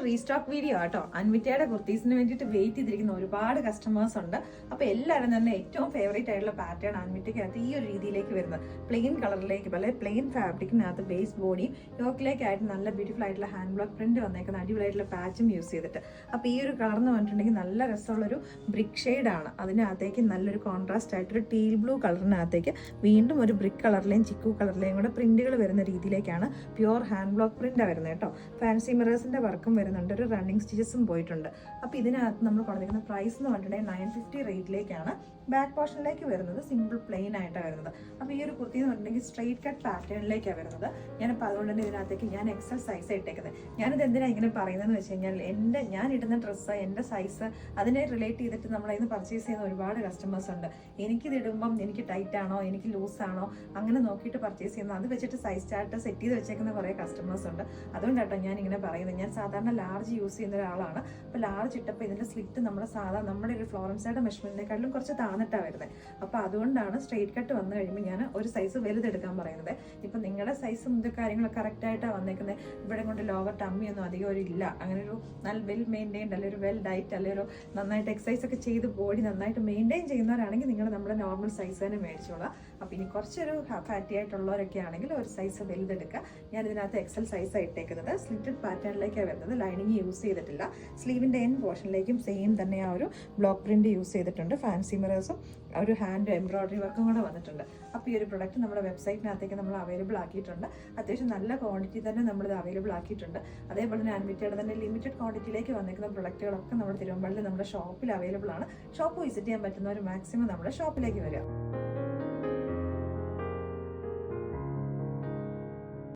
Restock video ആട്ടോ. അൻവിറ്റയുടെ കുർത്തീസിന് വേണ്ടിയിട്ട് wait ചെയ്തിരിക്കുന്ന ഒരുപാട് കസ്റ്റമേഴ്സ് ഉണ്ട്. അപ്പൊ എല്ലാവരും തന്നെ ഏറ്റവും ഫേവറേറ്റ് ആയിട്ടുള്ള പാറ്റേൺ അൻവിറ്റയ്ക്കകത്ത് ഈ ഒരു രീതിയിലേക്ക് വരുന്നത് പ്ലെയിൻ കളറിലേക്ക് അല്ലെങ്കിൽ പ്ലെയിൻ ഫാബ്രിക്കിനകത്ത് ബേസ് ബോഡിയും യോക്കിലേക്കായിട്ട് നല്ല ബ്യൂട്ടിഫുൾ ആയിട്ടുള്ള ഹാൻഡ് ബ്ലോക്ക് പ്രിന്റ് വന്നേക്കുന്ന അടിപൊളിയായിട്ടുള്ള പാച്ചും യൂസ് ചെയ്തിട്ട്. അപ്പൊ ഈ ഒരു കളർ എന്ന് പറഞ്ഞിട്ടുണ്ടെങ്കിൽ നല്ല രസമുള്ളൊരു ബ്രിക്ക് ഷെയ്ഡാണ്. അതിനകത്തേക്ക് നല്ലൊരു കോൺട്രാസ്റ്റ് ആയിട്ടൊരു ടീൽ ബ്ലൂ കളറിനകത്തേക്ക് വീണ്ടും ഒരു ബ്രിക്ക് കളറിലെയും ചിക്കു കളറിലെയും കൂടെ പ്രിന്റുകൾ വരുന്ന രീതിയിലേക്കാണ് പ്യുവർ ഹാൻഡ് ബ്ലോക്ക് പ്രിന്റ് വരുന്നത് കേട്ടോ. ഫാൻസി മിറേഴ്സിന്റെ വർക്കും വരുന്നുണ്ട്, ഒരു റണ്ണിങ് സ്റ്റിച്ചസും പോയിട്ടുണ്ട്. അപ്പോൾ ഇതിനകത്ത് നമ്മൾ കൊടുത്തിരിക്കുന്ന പ്രൈസ് എന്ന് പറഞ്ഞിട്ടുണ്ടെങ്കിൽ 950 റേറ്റിലേക്കാണ്. ബാക്ക് പോർഷനിലേക്ക് വരുന്നത് സിമ്പിൾ പ്ലെയിൻ ആയിട്ടാണ് വരുന്നത്. അപ്പോൾ ഈ ഒരു കുർത്തി എന്ന് പറഞ്ഞിട്ടുണ്ടെങ്കിൽ സ്ട്രെയിറ്റ് കട്ട് പാറ്റേണിലേക്കാണ് വരുന്നത്. ഞാനിപ്പോൾ അതുകൊണ്ട് തന്നെ ഇതിനകത്തേക്ക് ഞാൻ എക്സൽ സൈസ് ഇട്ടേക്കുന്നത്. ഞാനിത് എന്തിനാണ് ഇങ്ങനെ പറയുന്നതെന്ന് വെച്ച് കഴിഞ്ഞാൽ ഞാൻ ഇടുന്ന ഡ്രസ്സ്, എൻ്റെ സൈസ്, അതിനെ റിലേറ്റ് ചെയ്തിട്ട് നമ്മളതിന് പർച്ചേസ് ചെയ്യുന്ന ഒരുപാട് കസ്റ്റമേഴ്സ് ഉണ്ട്. എനിക്കിത് ഇടുമ്പം എനിക്ക് ടൈറ്റ് ആണോ, എനിക്ക് ലൂസ് ആണോ, അങ്ങനെ നോക്കിയിട്ട് പർച്ചേസ് ചെയ്യുന്നത്. അത് വെച്ചിട്ട് സൈസ് ചാർട്ട് സെറ്റ് ചെയ്ത് വെച്ചേക്കുന്ന കുറേ കസ്റ്റമേഴ്സ് ഉണ്ട്. അതുകൊണ്ടാട്ടോ ഞാൻ ഇങ്ങനെ പറയുന്നത്. ഞാൻ സാധാരണ ലാർജ് യൂസ് ചെയ്യുന്ന ഒരാളാണ്. അപ്പോൾ ലാർജ് ഇട്ടപ്പോൾ ഇതിൻ്റെ സ്ലിറ്റ് നമ്മുടെ ഒരു ഫ്ലോറൻസയുടെ മെഷർമെന്റിനെക്കാളും കുറച്ച് താന്നിട്ടാണ് വരുന്നത്. അപ്പോൾ അതുകൊണ്ടാണ് സ്ട്രെയിറ്റ് കട്ട് വന്നു കഴിയുമ്പോൾ ഞാൻ ഒരു സൈസ് വലുതെടുക്കാൻ പറയുന്നത്. ഇപ്പം നിങ്ങളുടെ സൈസും ഇത് കാര്യങ്ങളൊക്കെ കറക്റ്റായിട്ടാണ് വന്നേക്കുന്നത്. ഇവിടെ കൊണ്ട് ലോവർ ടമ്മിയൊന്നും അധികം ഒരു ഇല്ല. അങ്ങനെ ഒരു നല്ല വെൽ മെയിൻറ്റൈൻഡ് അല്ലെങ്കിൽ ഒരു വെൽ ഡയറ്റ് അല്ലെങ്കിൽ ഒരു നന്നായിട്ട് എക്സസൈസ് ഒക്കെ ചെയ്ത് ബോഡി നന്നായിട്ട് മെയിൻറ്റെയിൻ ചെയ്യുന്നവരാണെങ്കിൽ നിങ്ങൾ നമ്മുടെ നോർമൽ സൈസ് തന്നെ മേടിച്ചോളാം. അപ്പോൾ ഇനി കുറച്ചൊരു ഫാറ്റി ആയിട്ടുള്ളവരൊക്കെ ആണെങ്കിൽ ഒരു സൈസ് വലുതെടുക്കുക. ഞാൻ ഇതിനകത്ത് എക്സൽ സൈസാണ് ഇട്ടേക്കുന്നത്. സ്ലിറ്റഡ് പാറ്റേണിലേക്കാണ് വരുന്നത്. ലൈനിങ് യൂസ് ചെയ്തിട്ടില്ല. സ്ലീവിൻ്റെ എൻ പോർഷനിലേക്കും സെയിം തന്നെ ആ ഒരു ബ്ലോക്ക് പ്രിന്റ് യൂസ് ചെയ്തിട്ടുണ്ട്. ഫാൻസി മിറേഴ്സും ഒരു ഹാൻഡ് എംബ്രോയിഡറി വർക്കും കൂടെ വന്നിട്ടുണ്ട്. അപ്പോൾ ഈ ഒരു പ്രൊഡക്റ്റ് നമ്മുടെ വെബ്സൈറ്റിനകത്തേക്ക് നമ്മൾ അവൈലബിൾ ആക്കിയിട്ടുണ്ട്. അത്യാവശ്യം നല്ല ക്വാണ്ടിറ്റി തന്നെ നമ്മളിത് അവൈലബിൾ ആക്കിയിട്ടുണ്ട്. അതേപോലെ തന്നെ അൻവിറ്റയുടെ തന്നെ ലിമിറ്റഡ് ക്വാണ്ടിറ്റിയിലേക്ക് വന്നിരിക്കുന്ന പ്രൊഡക്റ്റുകളൊക്കെ നമ്മുടെ തിരുവമ്പാടിയിൽ നമ്മുടെ ഷോപ്പിൽ അവൈലബിൾ ആണ്. ഷോപ്പ് വിസിറ്റ് ചെയ്യാൻ പറ്റുന്നവർ മാക്സിമം നമ്മുടെ ഷോപ്പിലേക്ക് വരിക.